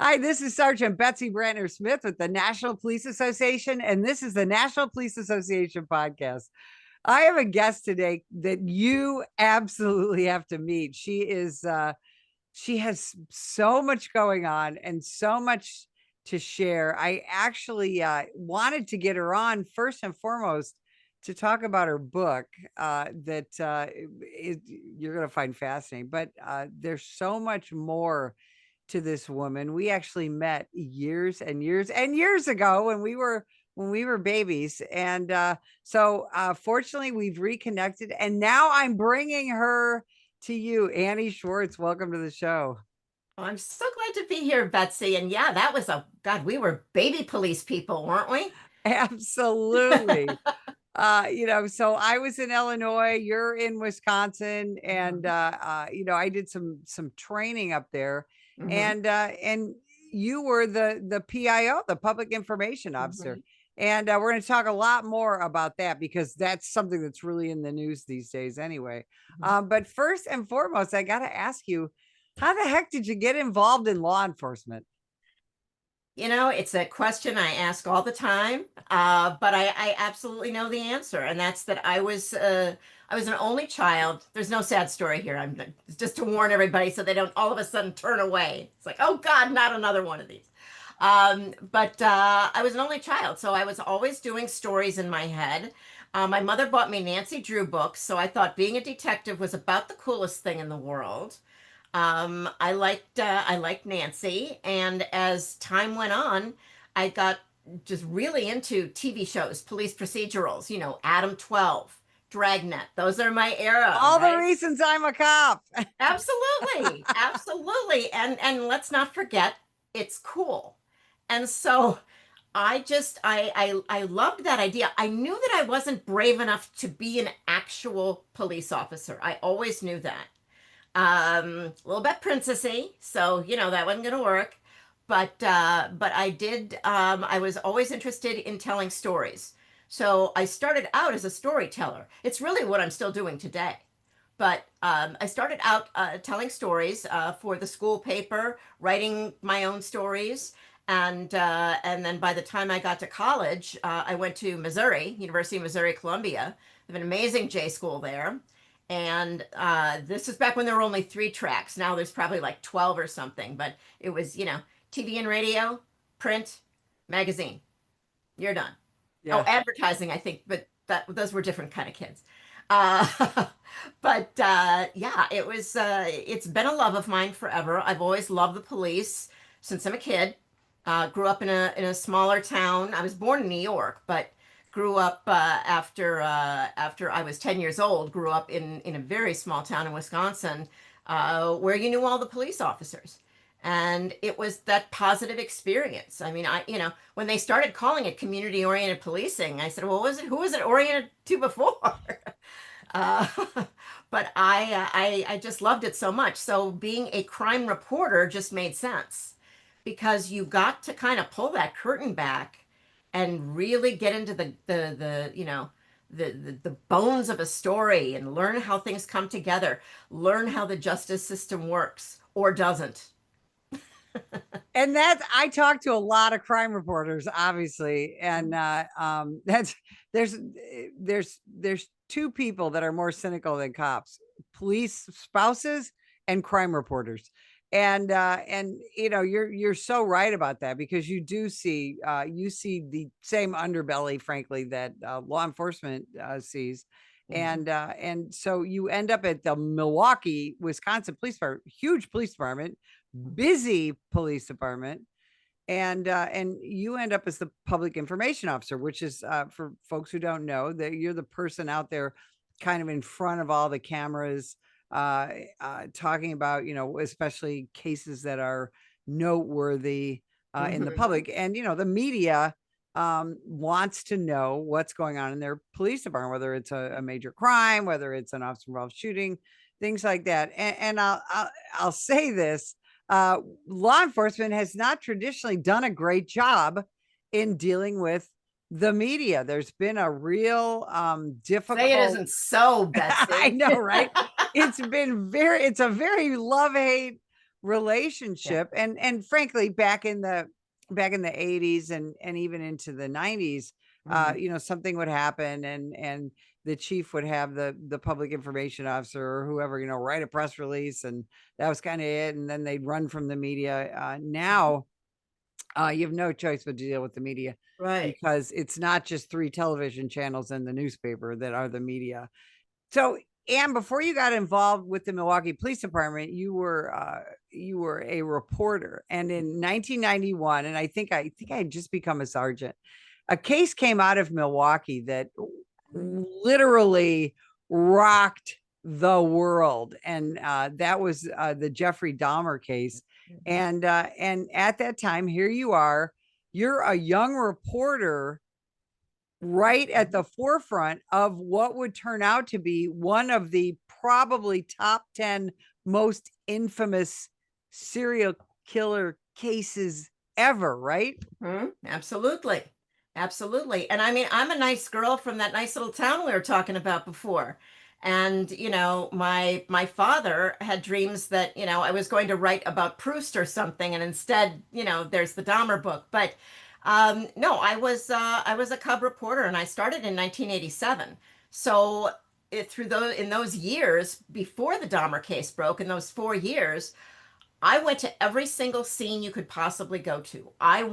Hi, this is Sergeant Betsy Brantner Smith with the National Police Association, and this is the National Police Association podcast. I have a guest today that you absolutely have to meet. She has so much going on and so much to share. I actually wanted to get her on first and foremost to talk about her book you're going to find fascinating. But there's so much more to this woman. We actually met years and years and years ago when we were babies. And fortunately, we've reconnected. And now I'm bringing her to you. Annie Schwartz, welcome to the show. Oh, I'm so glad to be here, Betsy. And yeah, that was God, we were baby police people, weren't we? Absolutely. So I was in Illinois, you're in Wisconsin, and Mhm. I did some training up there, Hmm. and you were the PIO, the public information officer. Hmm. And we're going to talk a lot more about that because that's something that's really in the news these days anyway. But first and foremost, I got to ask you, how the heck did you get involved in law enforcement? It's a question I ask all the time, but I absolutely know the answer, and that's that I was an only child. There's no sad story here. I'm just to warn everybody so they don't all of a sudden turn away. It's like, oh God, not another one of these. But I was an only child, so I was always doing stories in my head. My mother bought me Nancy Drew books, so I thought being a detective was about the coolest thing in the world. I liked Nancy, and as time went on, I got just really into TV shows, police procedurals. Adam 12, Dragnet. Those are my era, All the right? reasons I'm a cop. Absolutely, absolutely. And let's not forget, it's cool. And so I loved that idea. I knew that I wasn't brave enough to be an actual police officer. I always knew that. A little bit princessy, so that wasn't gonna work. But I did. I was always interested in telling stories, so I started out as a storyteller. It's really what I'm still doing today. But I started out telling stories for the school paper, writing my own stories, and then by the time I got to college, I went to Missouri, University of Missouri Columbia. They have an amazing J school there, and this is back when there were only three tracks. Now there's probably like 12 or something, but it was TV and radio, print, magazine. You're done. Oh, Yeah. advertising, I think, but those were different kind of kids. Uh, but yeah, it's been a love of mine forever. I've always loved the police since I'm a kid. Grew up in a smaller town. I was born in New York, but grew up after I was 10 years old. Grew up in a very small town in Wisconsin, where you knew all the police officers. And it was that positive experience. I mean, when they started calling it community oriented policing, I said, well, who was it oriented to before? uh, but I just loved it so much. So being a crime reporter just made sense because you got to kind of pull that curtain back and really get into the bones of a story and learn how things come together, learn how the justice system works or doesn't. And that's I talk to a lot of crime reporters, obviously, and that's there's there's two people that are more cynical than cops: police spouses and crime reporters. And you're so right about that because you see the same underbelly, frankly, that law enforcement sees. Mhm. And so you end up at the Milwaukee, Wisconsin police department, huge police department, busy police department, and you end up as the public information officer, which is for folks who don't know that you're the person out there kind of in front of all the cameras, talking about especially cases that are noteworthy in the Mhm. public. And the media wants to know what's going on in their police department, whether it's a major crime, whether it's an officer involved shooting, things like that. And I'll say this: law enforcement has not traditionally done a great job in dealing with the media. There's been a real Say it difficult isn't so, I Betsy. know, right? It's a very love-hate Yeah. relationship. And frankly, back in the 80s and even into the 90s, Hmm. something would happen, and the chief would have the public information officer or whoever, write a press release, and that was kind of it. And then they'd run from the media. Now, you have no choice but to deal with the media, Right. because it's not just three television channels and the newspaper that are the media. So, Anne, before you got involved with the Milwaukee Police Department, you were a reporter, and in 1991, and I think I had just become a sergeant. A case came out of Milwaukee that literally rocked the world, and that was the Jeffrey Dahmer case. And at that time, here you are, you're a young reporter right at the forefront of what would turn out to be one of the probably top 10 most infamous serial killer cases ever, right? Absolutely. Absolutely. And I mean, I'm a nice girl from that nice little town we were talking about before. And, my father had dreams that, I was going to write about Proust or something, and instead, there's the Dahmer book. But no, I was a cub reporter, and I started in 1987. So in those years before the Dahmer case broke, in those 4 years, I went to every single scene you could possibly go to. I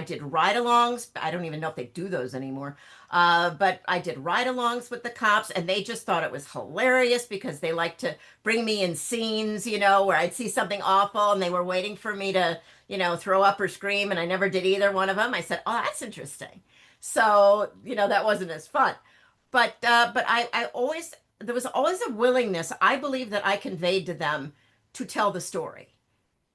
did ride alongs. I don't even know if they do those anymore. But I did ride alongs with the cops, and they just thought it was hilarious because they like to bring me in scenes, where I'd see something awful and they were waiting for me to, throw up or scream. And I never did either one of them. I said, oh, that's interesting. So, that wasn't as fun. But I always, there was always a willingness, I believe, that I conveyed to them to tell the story.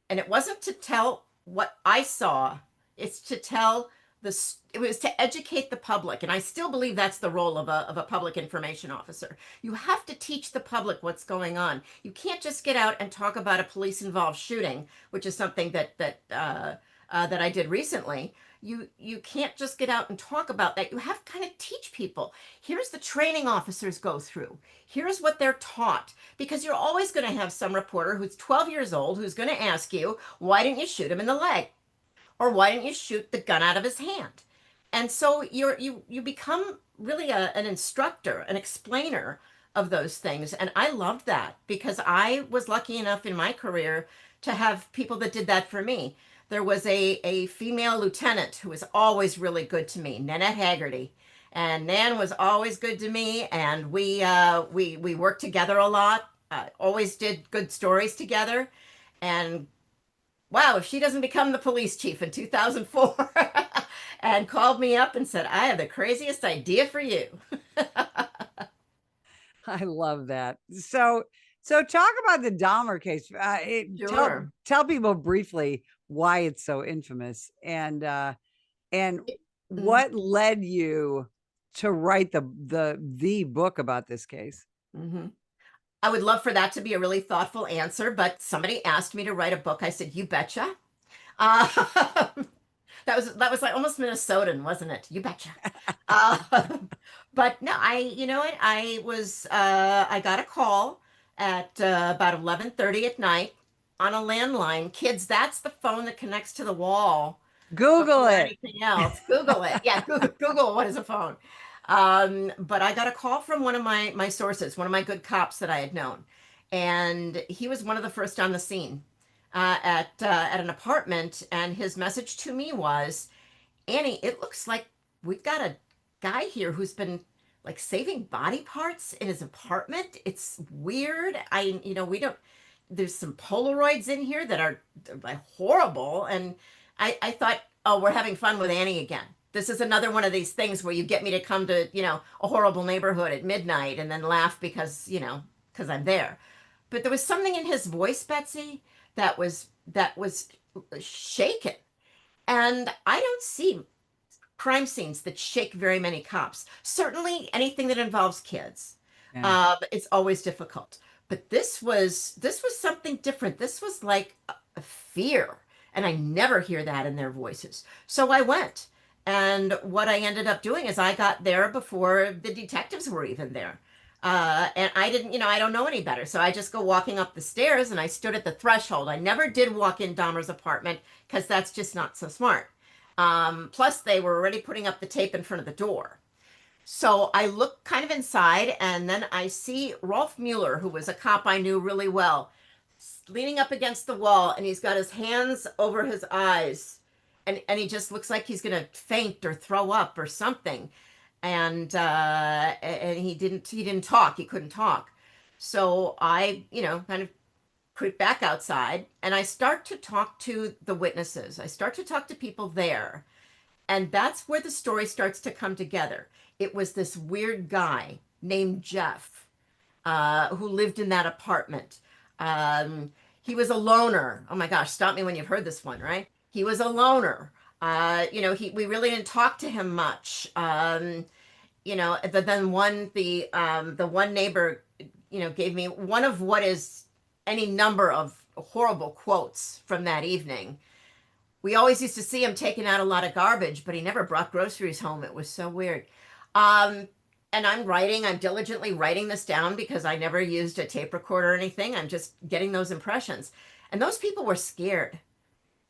And it wasn't to tell what I saw, it's to tell it was to educate the public. And I still believe that's the role of a public information officer. You have to teach the public what's going on. You can't just get out and talk about a police involved shooting, which is something that I did recently. You can't just get out and talk about that. You have to kind of teach people. Here's the training officers go through. Here's what they're taught. Because you're always going to have some reporter who's 12 years old who's going to ask you, why didn't you shoot him in the leg? Or why didn't you shoot the gun out of his hand? And so you become really an instructor, an explainer of those things. And I loved that because I was lucky enough in my career to have people that did that for me. There was a female lieutenant who was always really good to me, Nanette Haggerty. And Nan was always good to me, and we worked together a lot. Always did good stories together. And wow, if she doesn't become the police chief in 2004 and called me up and said, I have the craziest idea for you. I love that. So talk about the Dahmer case. Tell Sure. tell people briefly why it's so infamous, and Mhm. what led you to write the book about this case. Mhm. I would love for that to be a really thoughtful answer, but somebody asked me to write a book. I said, you betcha. Uh, that was like almost Minnesotan, wasn't it? You betcha. Uh, but no, you know what? I got a call at about 11:30 at night on a landline. Kids, that's the phone that connects to the wall Google before it. anything else. Google it. Yeah, Google what is a phone. But I got a call from one of my sources, one of my good cops that I had known, and he was one of the first on the scene at an apartment, and his message to me was, Annie, it looks like we've got a guy here who's been like saving body parts in his apartment. It's weird. We don't, there's some Polaroids in here that are like horrible. And I thought, oh, we're having fun with Annie again. This is another one of these things where you get me to come to, a horrible neighborhood at midnight and then laugh because I'm there. But there was something in his voice, Betsy, that was shaken. And I don't see crime scenes that shake very many cops. Certainly, anything that involves kids, Yeah. it's always difficult. But this was something different. This was like a fear, and I never hear that in their voices. So I went, and what I ended up doing is I got there before the detectives were even there. And I didn't, I don't know any better. So I just go walking up the stairs and I stood at the threshold. I never did walk in Dahmer's apartment because that's just not so smart. Plus, they were already putting up the tape in front of the door. So I look kind of inside, and then I see Rolf Mueller, who was a cop I knew really well, leaning up against the wall, and he's got his hands over his eyes, and he just looks like he's gonna faint or throw up or something. And he didn't talk. He couldn't talk. So I, kind of creep back outside, and I start to talk to the witnesses. I start to talk to people there. And that's where the story starts to come together. It was this weird guy named Jeff who lived in that apartment. He was a loner. Oh my gosh, stop me when you've heard this one, right? He was a loner. We really didn't talk to him much. But then the one neighbor, gave me one of what is any number of horrible quotes from that evening. We always used to see him taking out a lot of garbage, but he never brought groceries home. It was so weird. Um, and I'm diligently writing this down because I never used a tape recorder or anything. I'm just getting those impressions. And those people were scared.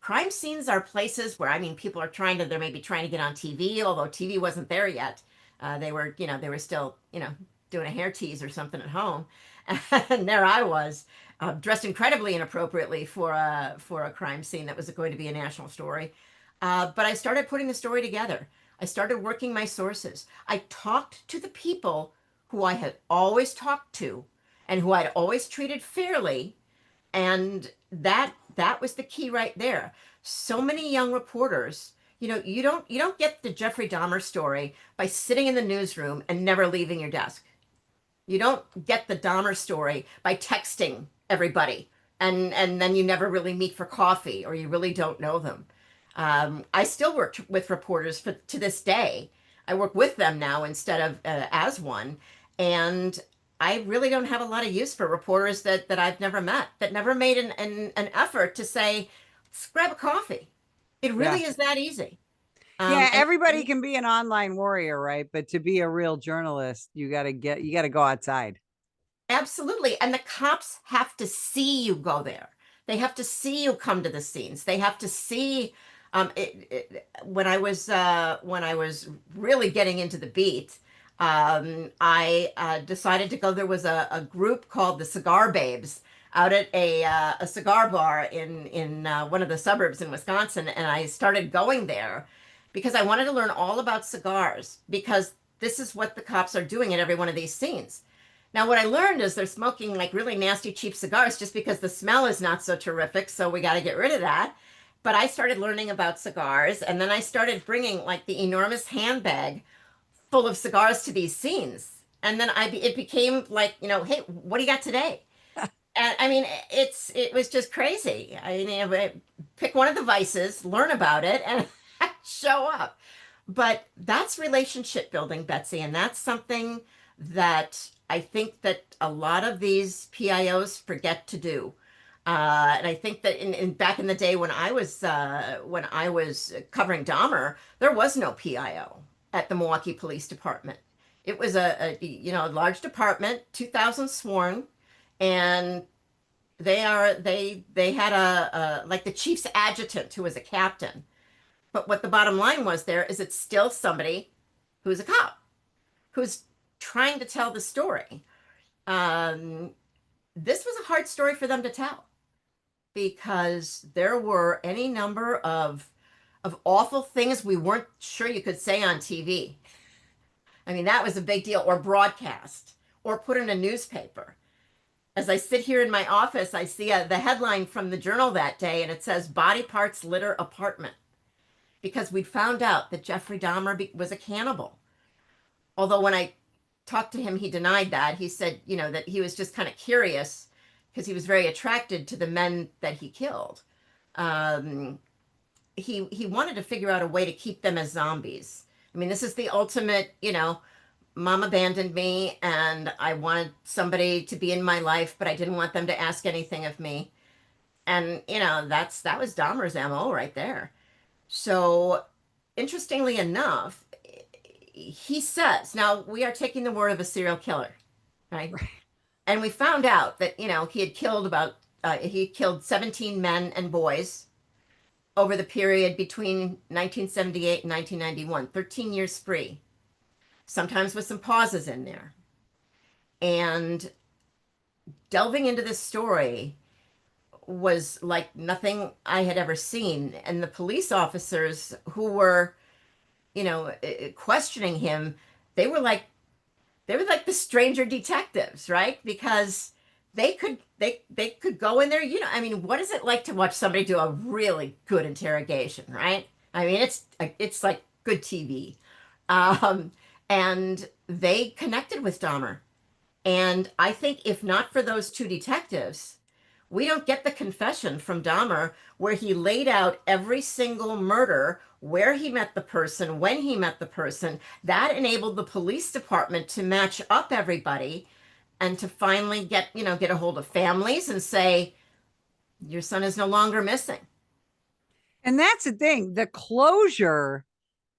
Crime scenes are places where, I mean, people are they're maybe trying to get on TV, although TV wasn't there yet. They were still, doing a hair tease or something at home. And there I was, dressed incredibly inappropriately for a crime scene that was going to be a national story. But I started putting the story together. I started working my sources. I talked to the people who I had always talked to and who I'd always treated fairly, and that was the key right there. So many young reporters, you don't get the Jeffrey Dahmer story by sitting in the newsroom and never leaving your desk. You don't get the Dahmer story by texting everybody and then you never really meet for coffee or you really don't know them. I still work with reporters to this day. I work with them now instead of as one, and I really don't have a lot of use for reporters that I've never met, that never made an effort to say, let's grab a coffee. It Yeah. really is that easy. Yeah, And everybody can be an online warrior, right? But to be a real journalist, you got to go outside. Absolutely. And the cops have to see you go there. They have to see you come to the scenes. They have to see when I was really getting into the beat, I decided to go. There was a group called the Cigar Babes out at a cigar bar in one of the suburbs in Wisconsin, and I started going there because I wanted to learn all about cigars because this is what the cops are doing at every one of these scenes. Now, what I learned is they're smoking like really nasty, cheap cigars just because the smell is not so terrific. So we got to get rid of that. But I started learning about cigars, and then I started bringing like the enormous handbag full of cigars to these scenes. And then it became like, hey, what do you got today? And I mean, it was just crazy. Pick one of the vices, learn about it, and show up. But that's relationship building, Betsy, and that's something that I think that a lot of these PIOs forget to do. And I think that in back in the day when I was covering Dahmer, there was no PIO at the Milwaukee Police Department. It was a large department, 2,000 sworn, and they had a like the chief's adjutant who was a captain. But what the bottom line was there is it's still somebody who's a cop who's trying to tell the story. Um, this was a hard story for them to tell because there were any number of awful things we weren't sure you could say on TV. I mean, that was a big deal, or broadcast, or put in a newspaper. As I sit here in my office, I see the headline from the Journal that day, and it says "Body Parts Litter Apartment," because we'd found out that Jeffrey Dahmer was a cannibal. Although when I talked to him, he denied that. He said, that he was just kind of curious because he was very attracted to the men that he killed. Um, he wanted to figure out a way to keep them as zombies. I mean, this is the ultimate, mom abandoned me and I wanted somebody to be in my life, but I didn't want them to ask anything of me. And, that was Dahmer's MO right there. So, interestingly enough, he says, now we are taking the word of a serial killer. right? Right. And we found out that, he had killed 17 men and boys over the period between 1978 and 1991, 13 years spree, sometimes with some pauses in there. And delving into this story was like nothing I had ever seen. And the police officers who were, questioning him, they were like they were like the stranger detectives, right? Because they could go in there, I mean, what is it like to watch somebody do a really good interrogation, right? I mean, it's like good TV. Um, and they connected with Dahmer. And I think if not for those two detectives, we don't get the confession from Dahmer where he laid out every single murder, where he met the person, when he met the person. That enabled the police department to match up everybody and to finally get a hold of families and say, your son is no longer missing. And that's the thing, the closure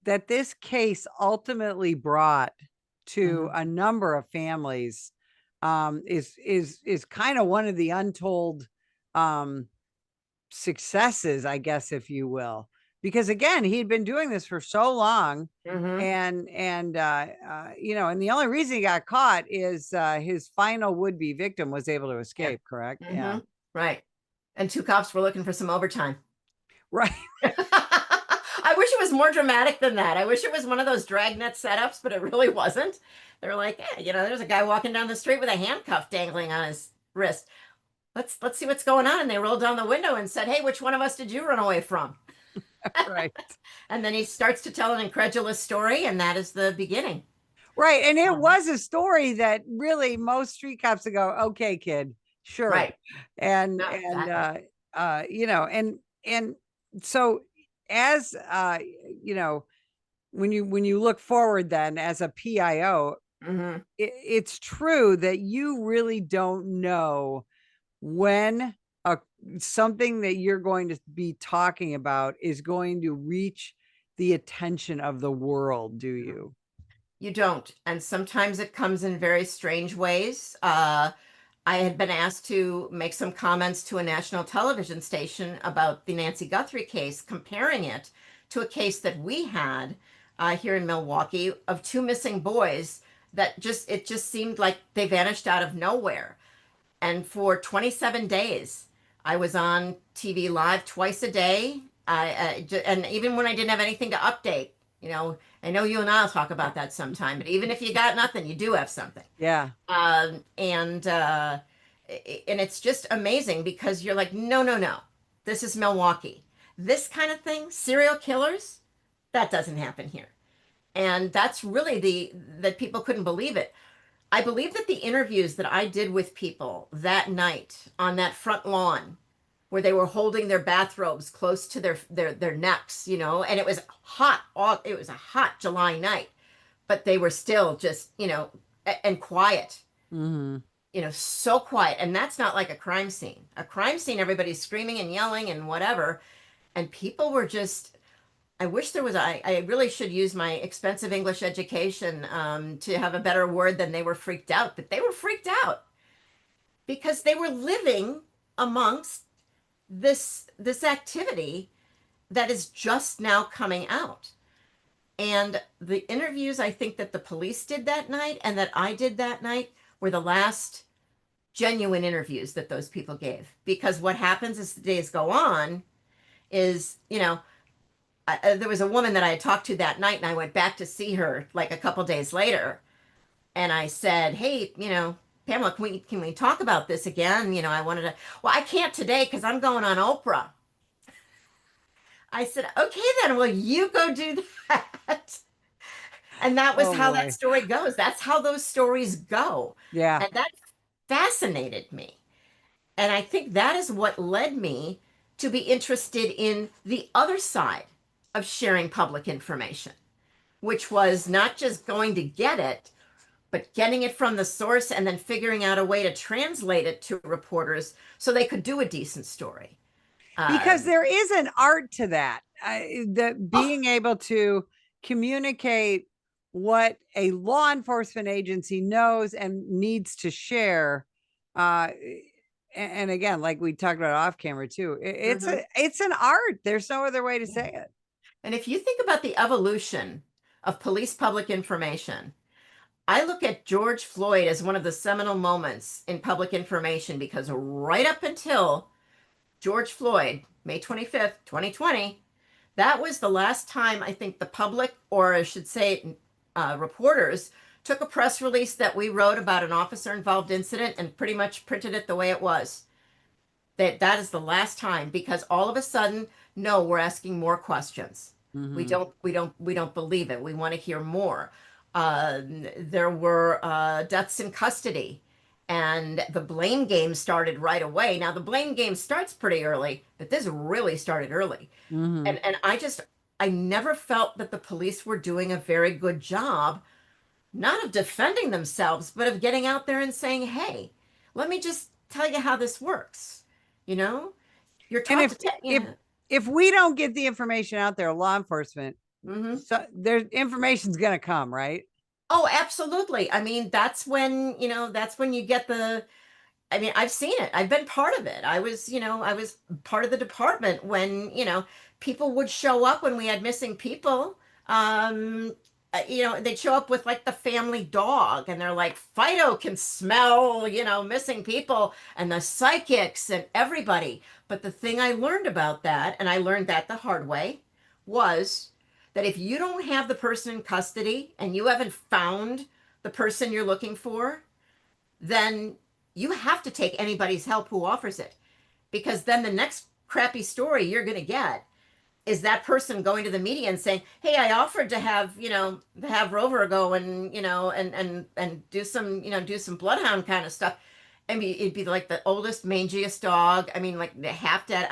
that this case ultimately brought to Mm-hmm. a number of families is kind of one of the untold um, successes, I guess, if you will, because again, he'd been doing this for so long, Mm-hmm. and the only reason he got caught is his final would-be victim was able to Yeah. escape. Correct? Mm-hmm. Yeah. Right. And two cops were looking for some overtime. Right. I wish it was more dramatic than that. I wish it was one of those dragnet setups, but it really wasn't. They're like, there's a guy walking down the street with a handcuff dangling on his wrist. Let's see what's going on. And they rolled down the window and said, "Hey, which one of us did you run away from?" Right. And then he starts to tell an incredulous story, and that is the beginning. Right. And it was a story that really most street cops would go, okay, kid, sure. Right. And No, and exactly. and so as when you look forward then as a PIO, Mm-hmm. it's true that you really don't know when a something that you're going to be talking about is going to reach the attention of the world, do you? You don't. And sometimes it comes in very strange ways. I had been asked to make some comments to a national television station about the Nancy Guthrie case, comparing it to a case that we had here in Milwaukee of two missing boys that it just seemed like they vanished out of nowhere. And for 27 days, I was on TV live twice a day. And even when I didn't have anything to update, I know you and I'll talk about that sometime, but even if you got nothing, you do have something. Yeah. Um, and uh, and it's just amazing because you're like, no, no, no, this is Milwaukee. This kind of thing, serial killers, that doesn't happen here. And that's really that people couldn't believe it. I believe that the interviews that I did with people that night on that front lawn where they were holding their bathrobes close to their necks, and it was hot. It was a hot July night, but they were still just, and quiet, Hmm. so quiet. And that's not like a crime scene. A crime scene, everybody's screaming and yelling and whatever. And people were just, I wish there was, I really should use my expensive English education to have a better word than they were freaked out, but they were freaked out because they were living amongst this activity that is just now coming out. And the interviews I think that the police did that night and that I did that night were the last genuine interviews that those people gave. Because what happens as the days go on is, there was a woman that I had talked to that night, and I went back to see her like a couple days later, and I said, "Hey, Pamela, can we talk about this again? I wanted to. Well, I can't today because I'm going on Oprah." I said, "Okay, then. Well, you go do that." And that was Oh how that boy. story goes. That's how those stories go, Yeah. and that fascinated me. And I think that is what led me to be interested in the other side of sharing public information, which was not just going to get it, but getting it from the source and then figuring out a way to translate it to reporters so they could do a decent story. Because Um, there is an art to that. The oh, being able to communicate what a law enforcement agency knows and needs to share. Uh, and again, like we talked about off camera too, Mhm. it's an art. There's no other way to say it. And if you think about the evolution of police public information, I look at George Floyd as one of the seminal moments in public information because right up until George Floyd, May 25th, 2020, that was the last time I think the public, or I should say, reporters, took a press release that we wrote about an officer involved incident and pretty much printed it the way it was. That is the last time, because all of a sudden, no, we're asking more questions. Mhm. We don't believe it. We want to hear more. There were deaths in custody, and the blame game started right away. Now the blame game starts pretty early, but this really started early. Mhm. And I never felt that the police were doing a very good job, not of defending themselves, but of getting out there and saying, "Hey, let me just tell you how this works." You know, you're And taught to take, if yeah. if we don't get the information out there, law enforcement, Hmm. so their information's gonna come, right? Oh, absolutely. I mean, that's when you get the, I mean, I've seen it. I've been part of it. I was part of the department when, people would show up when we had missing people. They'd show up with like the family dog and they're like, Fido can smell, missing people and the psychics and everybody. But the thing I learned about that, and I learned that the hard way, was that if you don't have the person in custody and you haven't found the person you're looking for, then you have to take anybody's help who offers it. Because then the next crappy story you're going to get is that person going to the media and saying, "Hey, I offered to have Rover go and, and do some bloodhound kind of stuff." I mean, it'd be like the oldest, mangiest dog. I mean, like the half dead,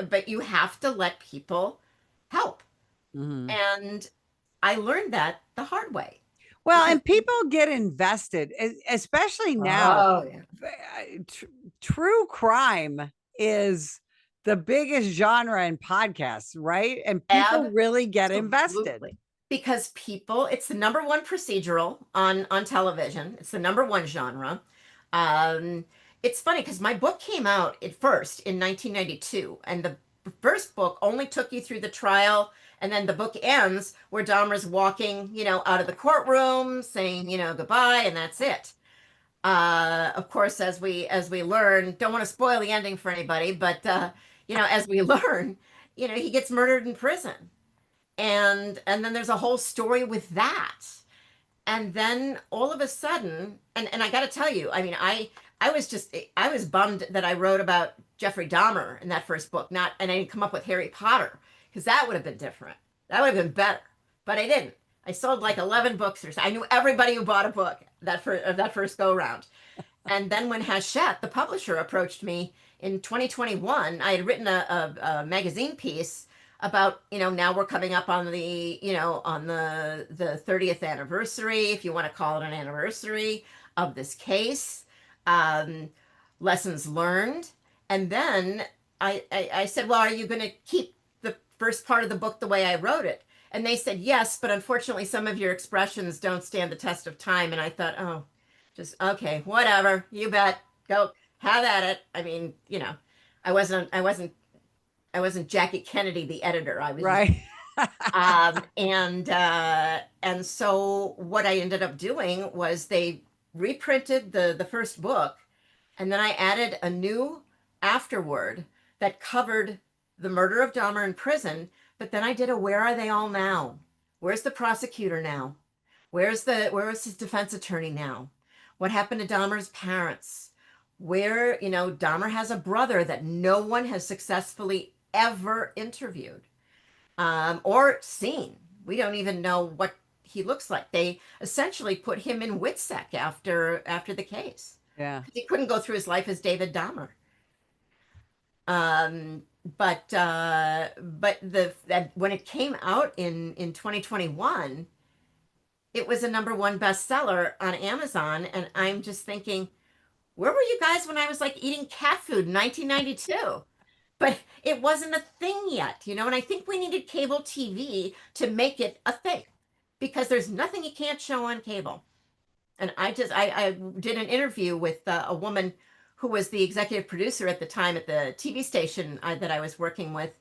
but you have to let people help. Mhm. And I learned that the hard way Well, because, and people get invested, especially now. oh, yeah. True crime is the biggest genre in podcasts, right? And people really get invested. Absolutely. Because people, it's the number one procedural on television. It's the number one genre. Um, it's funny because my book came out at first in 1992, and the first book only took you through the trial, and then the book ends where Dahmer's walking, out of the courtroom, saying, goodbye, and that's it. Of course, as we learn, don't want to spoil the ending for anybody, but as we learn, he gets murdered in prison, and then there's a whole story with that, and then all of a sudden, and I got to tell you, I mean, I was bummed that I wrote about Jeffrey Dahmer in that first book, not and I didn't come up with Harry Potter because that would have been different, that would have been better, but I didn't. I sold like 11 books or so. I knew everybody who bought a book that first go round. And then when Hachette, the publisher, approached me in 2021, I had written a magazine piece about, now we're coming up on the 30th anniversary, if you want to call it an anniversary of this case, um, lessons learned. And then I said, well, are you going to keep the first part of the book the way I wrote it? And they said, yes, but unfortunately, some of your expressions don't stand the test of time. And I thought, oh, just okay, whatever. You bet. Go have at it. I mean, I wasn't I wasn't I wasn't Jackie Kennedy, the editor. I was just Right. and so what I ended up doing was they reprinted the first book, and then I added a new afterword that covered the murder of Dahmer in prison. But then I did a "Where are they all now? Where's the prosecutor now? Where is his defense attorney now? What happened to Dahmer's parents? Where, Dahmer has a brother that no one has successfully ever interviewed, or seen. We don't even know what he looks like. They essentially put him in WITSEC after the case Yeah. because he couldn't go through his life as David Dahmer. Um, but when it came out in 2021, it was a number one bestseller on Amazon, and I'm just thinking, where were you guys when I was like eating cat food in 1992? But it wasn't a thing yet, and I think we needed cable TV to make it a thing. because there's nothing you can't show on cable. And I did an interview with a woman who was the executive producer at the time at the TV station that I was working with,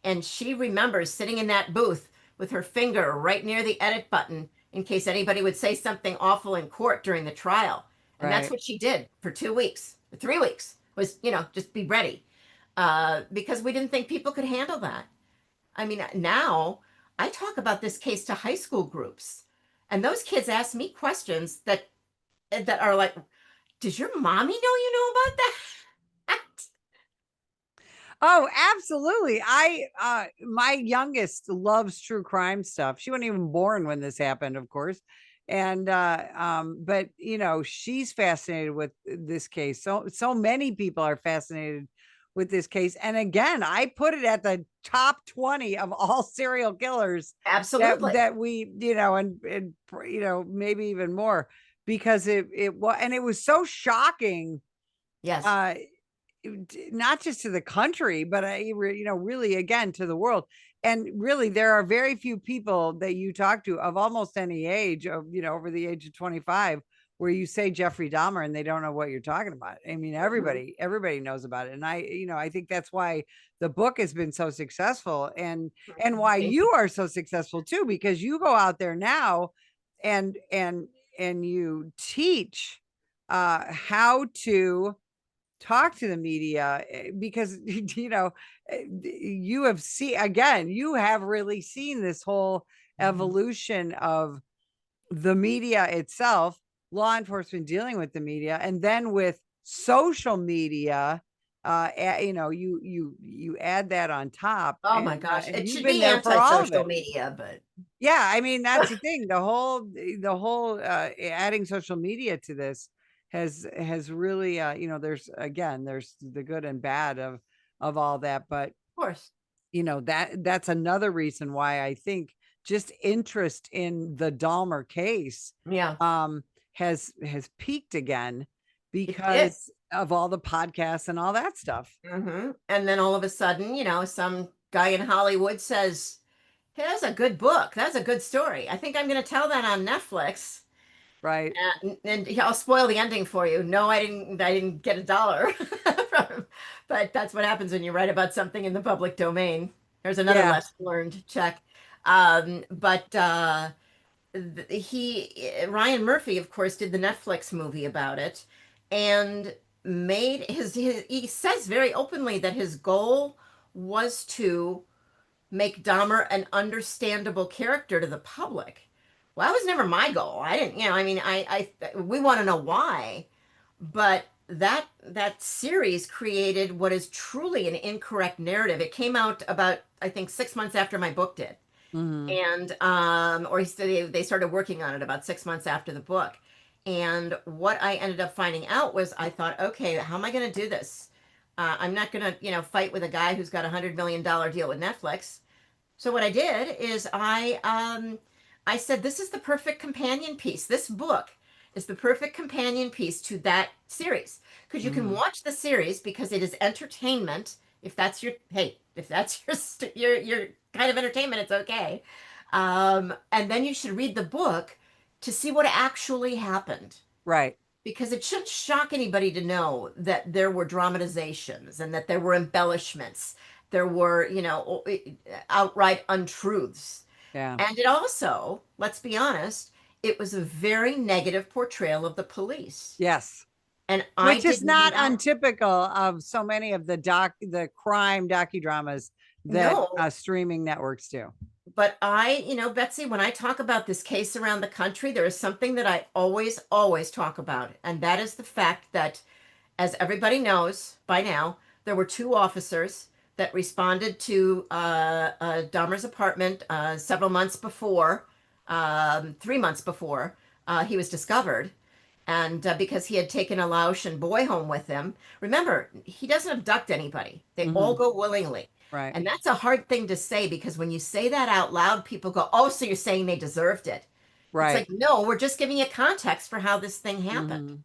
and she remembers sitting in that booth with her finger right near the edit button in case anybody would say something awful in court during the trial. And that's Right. what she did for 2 weeks, 3 weeks, was, just be ready, because we didn't think people could handle that. I mean, now I talk about this case to high school groups, and those kids ask me questions that are like, "Does your mommy know you know about that?" Oh, absolutely. My youngest loves true crime stuff. She wasn't even born when this happened, of course. And but she's fascinated with this case. So many people are fascinated with this case. And again, I put it at the top 20 of all serial killers that Absolutely. that we, and maybe even more, because it was, and it was so shocking, Yes. uh not just to the country, but really, again, to the world. And really, there are very few people that you talk to of almost any age, of over the age of 25, where you say Jeffrey Dahmer and they don't know what you're talking about. I mean, Mhm. everybody knows about it. And I think that's why the book has been so successful, and why Thank you. you are so successful too, because you go out there now and you teach how to talk to the media, because you have seen, again, you have really seen this whole Mhm. evolution of the media itself, law enforcement dealing with the media, and then with social media, you add that on top, Oh my gosh, and it you've should been be there for all of anti-social it. media, but Yeah, I mean, that's the thing. The whole adding social media to this has really, there's the good and bad of all that, but of course. that's another reason why I think just interest in the Dahmer case Yeah, um has peaked again it did. because of all the podcasts and all that stuff. And then all of a sudden, some guy in Hollywood says, "Hey, that's a good book. That's a good story. I think I'm going to tell that on Netflix." Right. And yeah, I'll spoil the ending for you. No, I didn't. I didn't get a dollar from him. But that's what happens when you write about something in the public domain. There's another Yeah. lesson learned. Check. But Ryan Murphy, of course, did the Netflix movie about it, and made his. He says very openly that his goal was to make Dahmer an understandable character to the public. Well, that was never my goal. I didn't, I mean, we want to know why, but that series created what is truly an incorrect narrative. It came out about, I think, 6 months after my book did, Hmm. and or they started working on it about 6 months after the book. And what I ended up finding out was, I thought, okay, how am I going to do this? I'm not going to, fight with a guy who's got $100 million deal with Netflix. So what I did is I said, this is the perfect companion piece. This book is the perfect companion piece to that series, because you can Hmm. watch the series because it is entertainment. If that's your, hey, if that's your kind of entertainment, it's okay. And then you should read the book to see what actually happened, Right. because it shouldn't shock anybody to know that there were dramatizations and that there were embellishments. There were, outright untruths. Yeah. And it also, let's be honest, it was a very negative portrayal of the police. Yes. And I Which is did not not untypical of so many of the crime docudramas that know. streaming networks do. But Betsy, when I talk about this case around the country, there is something that I always, always talk about. And that is the fact that, as everybody knows by now, there were two officers that responded to Dahmer's apartment several months before, 3 months before he was discovered. And because he had taken a Laotian boy home with him. Remember, he doesn't abduct anybody, they all Hmm. go willingly. Right. And that's a hard thing to say, because when you say that out loud, people go, "Oh, so you're saying they deserved it?" It's like, Right. no, we're just giving you context for how this thing happened.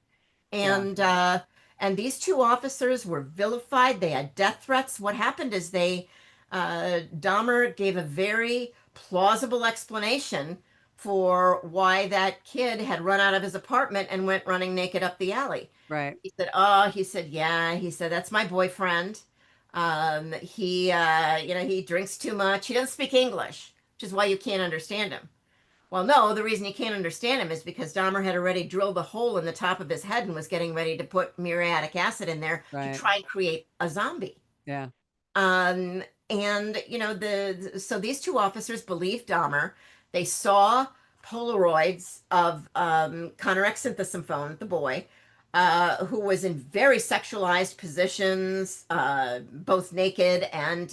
Hmm. Yeah. And these two officers were vilified. They had death threats. What happened is Dahmer gave a very plausible explanation for why that kid had run out of his apartment and went running naked up the alley. Right. He said, yeah, he said, that's my boyfriend. He drinks too much. He doesn't speak English, which is why you can't understand him. Well, no, the reason you can't understand him is because Dahmer had already drilled a hole in the top of his head and was getting ready to put muriatic acid in there to Right. try and create a zombie. Yeah. And so these two officers believed Dahmer. They saw Polaroids of Connor Exanthosymphone, the boy, who was in very sexualized positions, both naked and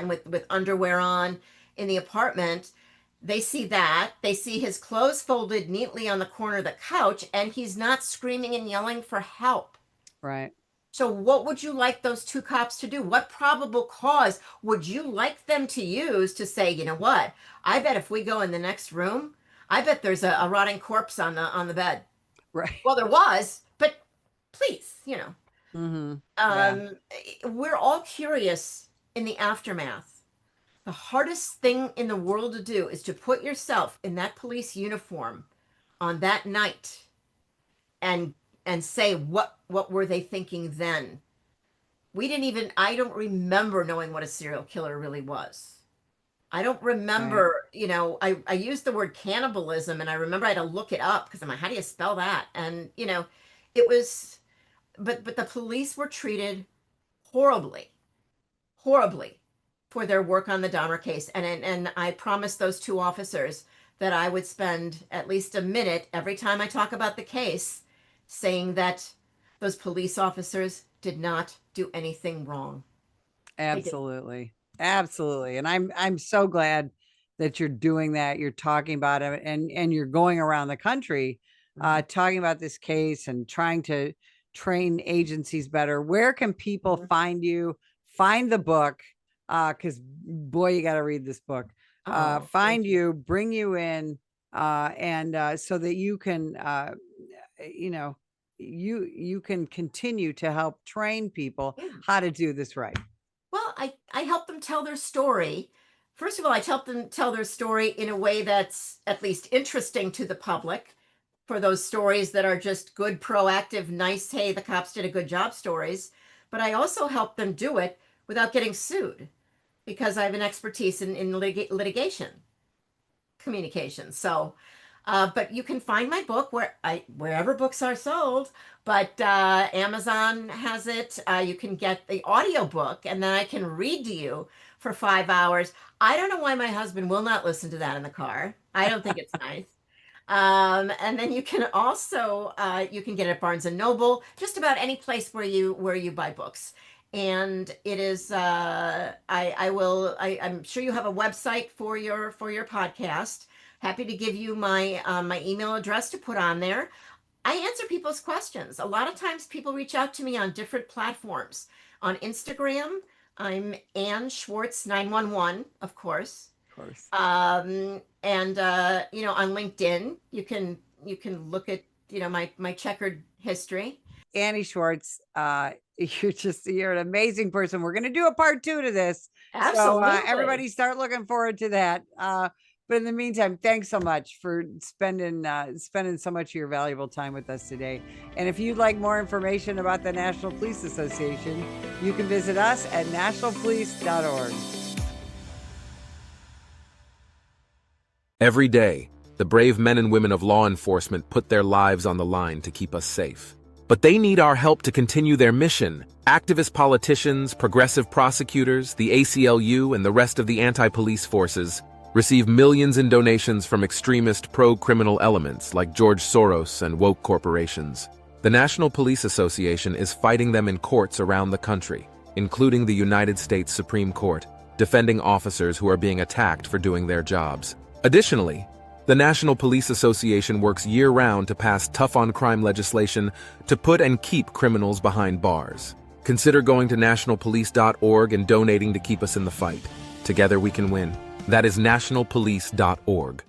with underwear on in the apartment. They see that. They see his clothes folded neatly on the corner of the couch, and he's not screaming and yelling for help. Right. So what would you like those two cops to do? What probable cause would you like them to use to say, you know what? I bet if we go in the next room, I bet there's a rotting corpse on the bed. Right. Well, there was, but please, Mm-hmm. Yeah. We're all curious in the aftermath. The hardest thing in the world to do is to put yourself in that police uniform on that night and say what were they thinking then. I don't remember knowing what a serial killer really was. I don't remember, I used the word cannibalism, and I remember I had to look it up because I'm like, how do you spell that? And it was, but the police were treated horribly, horribly for their work on the Dahmer case. And I promised those two officers that I would spend at least a minute every time I talk about the case saying that those police officers did not do anything wrong. Absolutely. Absolutely. And I'm so glad that you're doing that. You're talking about it, and you're going around the country talking about this case and trying to train agencies better. Where can people find you? Find the book, because boy, you got to read this book. Find you, bring you in, and so that you can you can continue to help train people how to do this right. Well, I help them tell their story. First of all, I help them tell their story in a way that's at least interesting to the public, for those stories that are just good, proactive, nice, hey, the cops did a good job stories. But I also help them do it without getting sued, because I have an expertise in litigation communication. So, but you can find my book wherever books are sold. But Amazon has it. You can get the audiobook, and then I can read to you for 5 hours. I don't know why my husband will not listen to that in the car. I don't think it's nice. And then you can also you can get it at Barnes and Noble, just about any place where you buy books. And it is I'm sure you have a website for your podcast. Happy to give you my my email address to put on there. I answer people's questions. A lot of times people reach out to me on different platforms. On Instagram, I'm Ann Schwartz 911, of course. Of course. And on LinkedIn, you can look at my checkered history. Annie Schwartz, you're an amazing person. We're going to do a part 2 to this. Absolutely. So everybody start looking forward to that. But in the meantime, thanks so much for spending so much of your valuable time with us today. And if you'd like more information about the National Police Association, you can visit us at nationalpolice.org. Every day, the brave men and women of law enforcement put their lives on the line to keep us safe. But they need our help to continue their mission. Activist politicians, progressive prosecutors, the ACLU, and the rest of the anti-police forces receive millions in donations from extremist pro-criminal elements like George Soros and woke corporations. The National Police Association is fighting them in courts around the country, including the United States Supreme Court, defending officers who are being attacked for doing their jobs. Additionally, the National Police Association works year-round to pass tough-on-crime legislation to put and keep criminals behind bars. Consider going to nationalpolice.org and donating to keep us in the fight. Together we can win. That is nationalpolice.org.